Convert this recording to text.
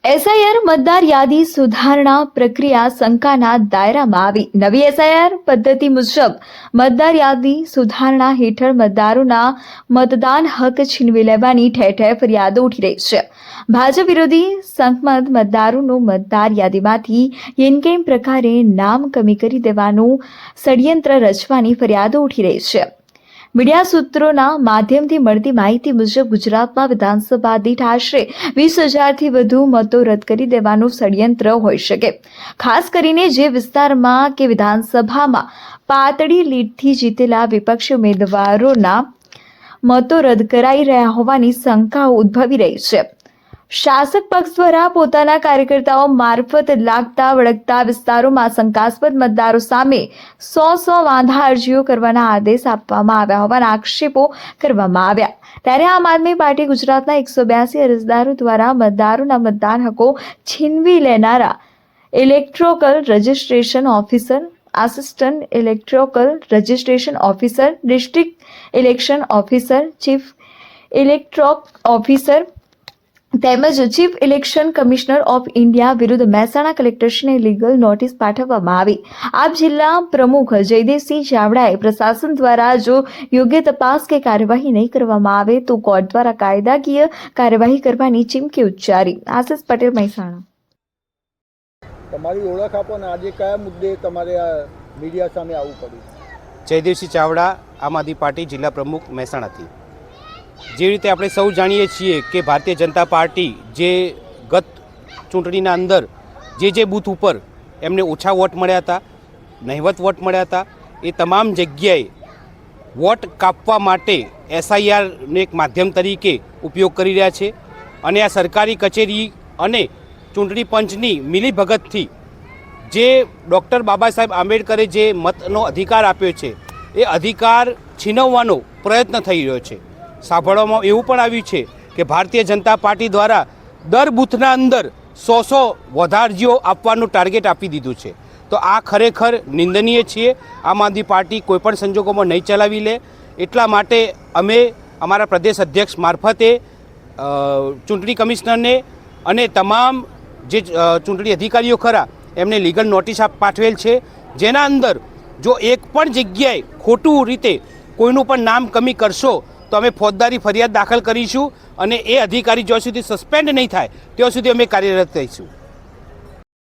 SIR મતદાર યાદી સુધારણા પ્રક્રિયા શંકાના દાયરામાં આવી। નવી એસઆઈઆર પદ્ધતિ મુજબ મતદાર યાદી સુધારણા હેઠળ મતદારોના મતદાન હક છીનવી લેવાની ઠેર ઠેર ફરિયાદો ઉઠી રહી છે। ભાજપ વિરોધી સંમત મતદારોનું મતદાર યાદીમાંથી યેનકેન પ્રકારે નામ કમી કરી દેવાનું ષડયંત્ર રચવાની ફરિયાદો ઉઠી રહી છે। મીડિયા સૂત્રોના માધ્યમથી મળતી માહિતી મુજબ ગુજરાતમાં વિધાનસભા દીઠ આશરે 20,000થી વધુ મતો રદ કરી દેવાનું ષડયંત્ર હોઈ શકે। ખાસ કરીને જે વિસ્તારમાં કે વિધાનસભામાં પાતળી લીડથી જીતેલા વિપક્ષી ઉમેદવારોના મતો રદ કરાઈ રહ્યા હોવાની શંકાઓ ઉદ્ભવી રહી છે। શાસક પક્ષ દ્વારા પોતાના કાર્યકર્તાઓ મારફત લાગતા વળગતા વિસ્તારોમાં શંકાસ્પદ મતદારો સામે 100 વાંધા અરજીઓ કરવાના આદેશ આપવામાં આવ્યા હોવાના આક્ષેપો કરવામાં આવ્યા। ત્યારે આમ આદમી પાર્ટી ગુજરાતના 182 અરજદારો દ્વારા મતદારોના મતદાન હકો છીનવી લેનારા electoral registration officer, assistant electoral registration officer, district election officer, chief electoral officer તેમજ chief election commissioner of India વિરુદ્ધ મહેસાણા કલેક્ટરશ્રીને લીગલ નોટિસ પાઠવવામાં આવી। આપ જિલ્લા પ્રમુખ જયદેવસિંહ ચાવડાએ પ્રશાસન દ્વારા જો યોગ્ય તપાસ કે કાર્યવાહી નહીં કરવામાં આવે તો કોર્ટ દ્વારા કાયદાકીય કાર્યવાહી કરવાની ચીમકી ઉચ્ચારી। આશિષ પટેલ, મહેસાણા। તમારી ઓળખ આપો ને આજે કયા મુદ્દે તમારે આ મીડિયા સામે આવવું પડ્યું? જયદેવસિંહ ચાવડા, આમ આદમી પાર્ટી જિલ્લા પ્રમુખ, મહેસાણાથી। જે રીતે આપણે સૌ જાણીએ છીએ કે ભારતીય જનતા પાર્ટી જે ગત ચૂંટણીના અંદર જે બૂથ ઉપર એમને ઓછા વોટ મળ્યા હતા, નહિવત વોટ મળ્યા હતા, એ તમામ જગ્યાએ વોટ કાપવા માટે એસઆઈઆરને એક માધ્યમ તરીકે ઉપયોગ કરી રહ્યા છે। અને આ સરકારી કચેરી અને ચૂંટણી પંચની મિલીભગતથી જે ડૉક્ટર બાબા સાહેબ આંબેડકરે જે મતનો અધિકાર આપ્યો છે એ અધિકાર છીનવવાનો પ્રયત્ન થઈ રહ્યો છે। સાંભળવામાં એવું પણ આવ્યું છે કે ભારતીય જનતા પાર્ટી દ્વારા દર બૂથના અંદર 100 વધારજીઓ આપવાનું ટાર્ગેટ આપી દીધું છે। તો આ ખરેખર નિંદનીય છે। આમ આદમી પાર્ટી કોઈપણ સંજોગોમાં નહીં ચલાવી લે, એટલા માટે અમે અમારા પ્રદેશ અધ્યક્ષ મારફતે ચૂંટણી કમિશનરને અને તમામ જે ચૂંટણી અધિકારીઓ ખરા એમને લીગલ નોટિસ પાઠવેલ છે, જેના અંદર જો એક પણ જગ્યાએ ખોટું રીતે કોઈનું પણ નામ કમી કરશો તો અમે ફોજદારી ફરિયાદ દાખલ કરીશું અને એ અધિકારી જ્યાં સુધી સસ્પેન્ડ નહીં થાય ત્યાં સુધી અમે કાર્યરત રહીશું।